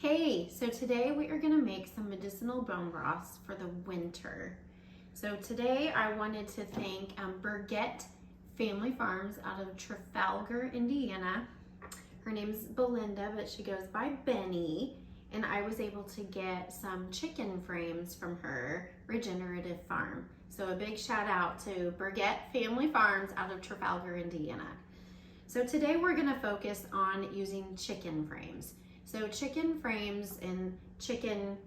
Hey, so today we are going to make some medicinal bone broths for the winter. So today I wanted to thank Burgett Family Farms out of Trafalgar, Indiana. Her name's Belinda, but she goes by Benny. And I was able to get some chicken frames from her regenerative farm. So a big shout out to Burgett Family Farms out of Trafalgar, Indiana. So today we're going to focus on using chicken frames. So chicken frames and chicken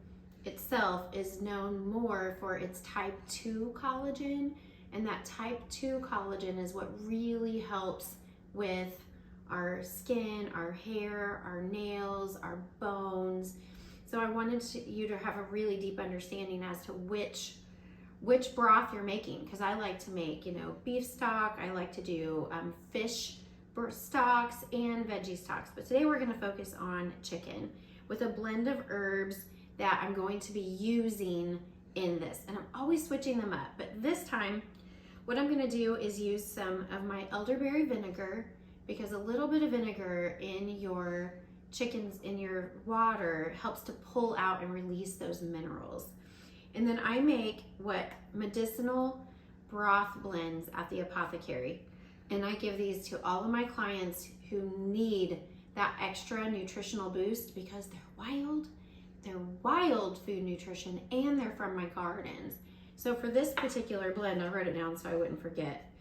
itself is known more for its type 2 collagen, and that type 2 collagen is what really helps with our skin, our hair, our nails, our bones. So I wanted you to have a really deep understanding as to which broth you're making, because I like to make, beef stock, I like to do fish stocks and veggie stocks, but today we're going to focus on chicken with a blend of herbs that I'm going to be using in this, and I'm always switching them up, but this time what I'm going to do is use some of my elderberry vinegar, because a little bit of vinegar in your chickens, in your water, helps to pull out and release those minerals. And then I make what medicinal broth blends at the apothecary. And I give these to all of my clients who need that extra nutritional boost, because they're wild food nutrition, and they're from my gardens. So for this particular blend, I wrote it down so I wouldn't forget,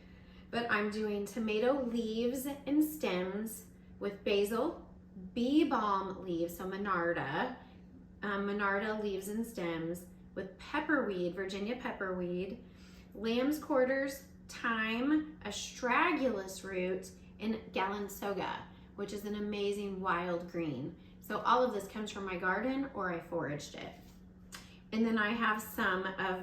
but I'm doing tomato leaves and stems with basil, bee balm leaves, so Monarda leaves and stems, with pepperweed, Virginia pepperweed, lamb's quarters, thyme, astragalus root, and galansoga, which is an amazing wild green. So all of this comes from my garden, or I foraged it. And then I have some of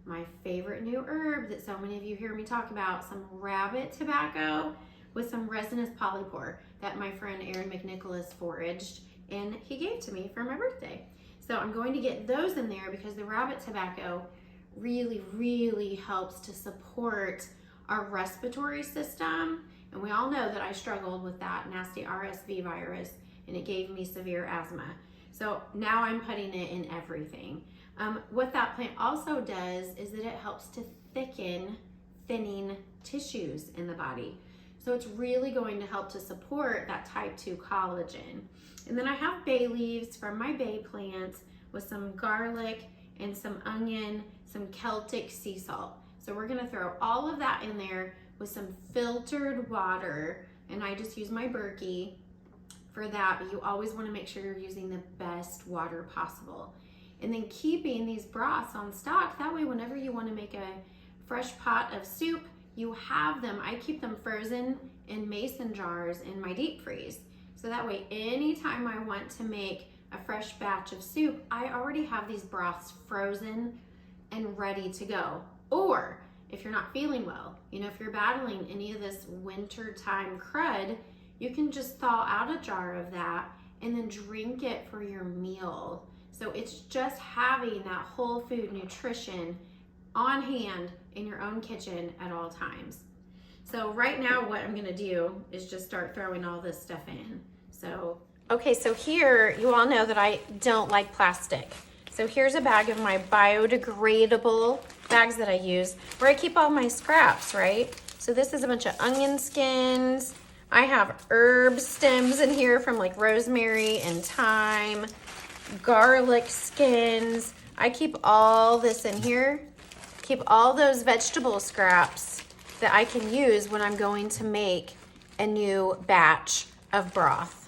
my favorite new herb that so many of you hear me talk about, some rabbit tobacco with some resinous polypore that my friend Aaron McNicholas foraged and he gave to me for my birthday. So I'm going to get those in there because the rabbit tobacco really helps to support our respiratory system. And we all know that I struggled with that nasty RSV virus, and it gave me severe asthma. So now I'm putting it in everything. What that plant also does is that it helps to thinning tissues in the body. So it's really going to help to support that type 2 collagen. And then I have bay leaves from my bay plants with some garlic and some onion, some Celtic sea salt. So we're gonna throw all of that in there with some filtered water, and I just use my Berkey for that, but you always wanna make sure you're using the best water possible. And then keeping these broths on stock, that way whenever you wanna make a fresh pot of soup, you have them. I keep them frozen in mason jars in my deep freeze. So that way, anytime I want to make a fresh batch of soup, I already have these broths frozen and ready to go. Or if you're not feeling well, if you're battling any of this wintertime crud, you can just thaw out a jar of that and then drink it for your meal. So it's just having that whole food nutrition on hand in your own kitchen at all times. So right now what I'm gonna do is just start throwing all this stuff in. Okay, so here you all know that I don't like plastic. So here's a bag of my biodegradable bags that I use where I keep all my scraps, right? So this is a bunch of onion skins. I have herb stems in here from like rosemary and thyme, garlic skins. I keep all this in here. Keep all those vegetable scraps that I can use when I'm going to make a new batch of broth.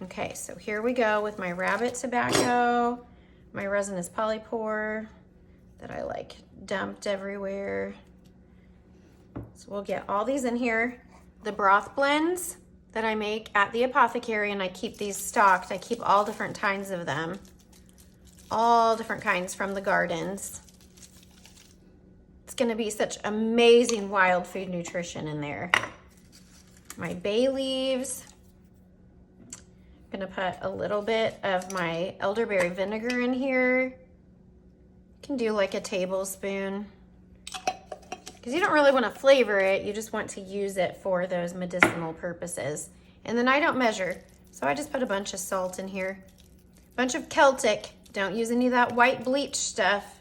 Okay, so here we go with my rabbit tobacco, my resinous polypore that I like dumped everywhere. So we'll get all these in here. The broth blends that I make at the apothecary, and I keep these stocked. I keep all different kinds of them, all different kinds from the gardens. It's gonna be such amazing wild food nutrition in there. My bay leaves. Gonna put a little bit of my elderberry vinegar in here. You can do like a tablespoon, because you don't really want to flavor it, you just want to use it for those medicinal purposes. And then I don't measure, so So I just put a bunch of salt in here. A bunch of Celtic. Don't use any of that white bleach stuff.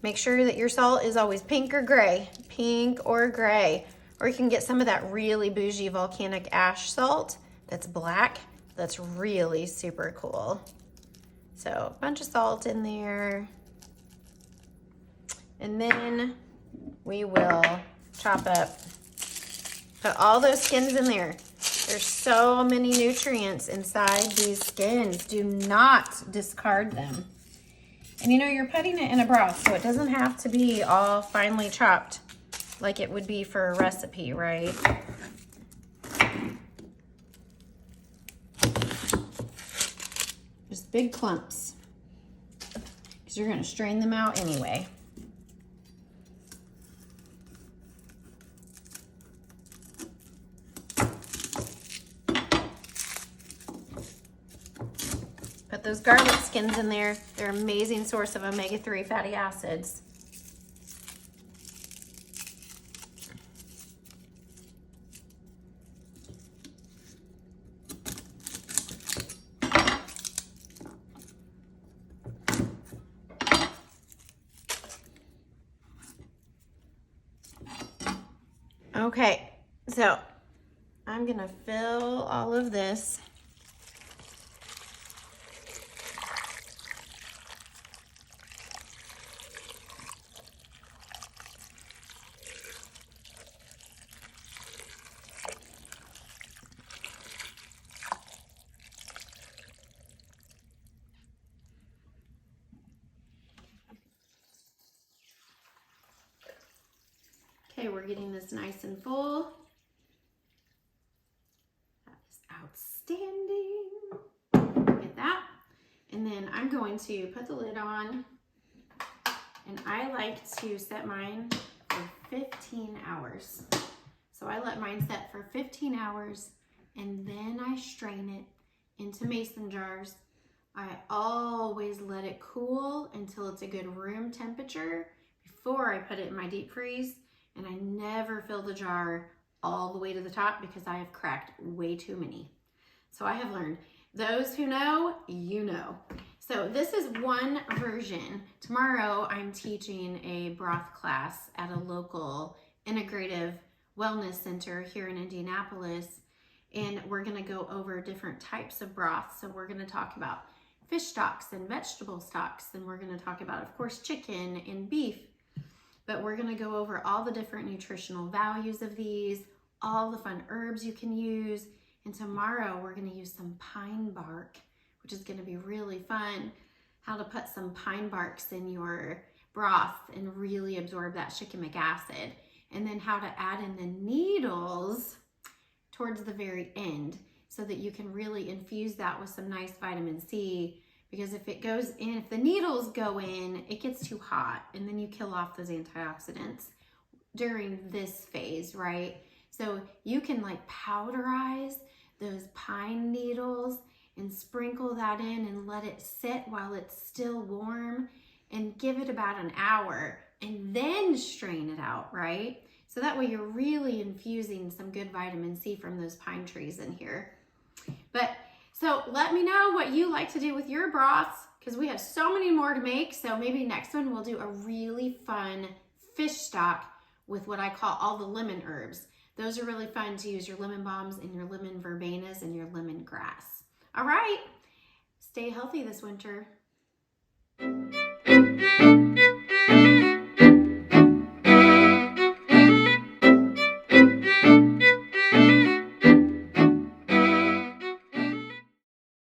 Make sure that your salt is always pink or gray. Pink or gray. Or you can get some of that really bougie volcanic ash salt that's black. That's really super cool. So a bunch of salt in there. And then we will chop up, put all those skins in there. There's so many nutrients inside these skins. Do not discard them. And you know, you're putting it in a broth, so it doesn't have to be all finely chopped like it would be for a recipe, right? Just big clumps, because you're gonna strain them out anyway. Put those garlic skins in there. They're an amazing source of omega-3 fatty acids. Okay, so I'm gonna fill all of this. Okay, we're getting this nice and full. That is outstanding. Get that. And then I'm going to put the lid on. And I like to set mine for 15 hours. So I let mine set for 15 hours and then I strain it into mason jars. I always let it cool until it's a good room temperature before I put it in my deep freeze. And I never fill the jar all the way to the top because I have cracked way too many. So I have learned, those who know, you know. So this is one version. Tomorrow I'm teaching a broth class at a local integrative wellness center here in Indianapolis. And we're gonna go over different types of broth. So we're gonna talk about fish stocks and vegetable stocks. And we're gonna talk about, of course, chicken and beef. But we're gonna go over all the different nutritional values of these, all the fun herbs you can use. And tomorrow we're gonna use some pine bark, which is gonna be really fun. How to put some pine barks in your broth and really absorb that shikimic acid. And then how to add in the needles towards the very end so that you can really infuse that with some nice vitamin C. Because if it goes in, if the needles go in, it gets too hot and then you kill off those antioxidants during this phase, right? So you can like powderize those pine needles and sprinkle that in and let it sit while it's still warm and give it about an hour and then strain it out, right? So that way you're really infusing some good vitamin C from those pine trees in here. So let me know what you like to do with your broths because we have so many more to make. So maybe next one we'll do a really fun fish stock with what I call all the lemon herbs. Those are really fun to use your lemon balms and your lemon verbenas and your lemon grass. All right, stay healthy this winter.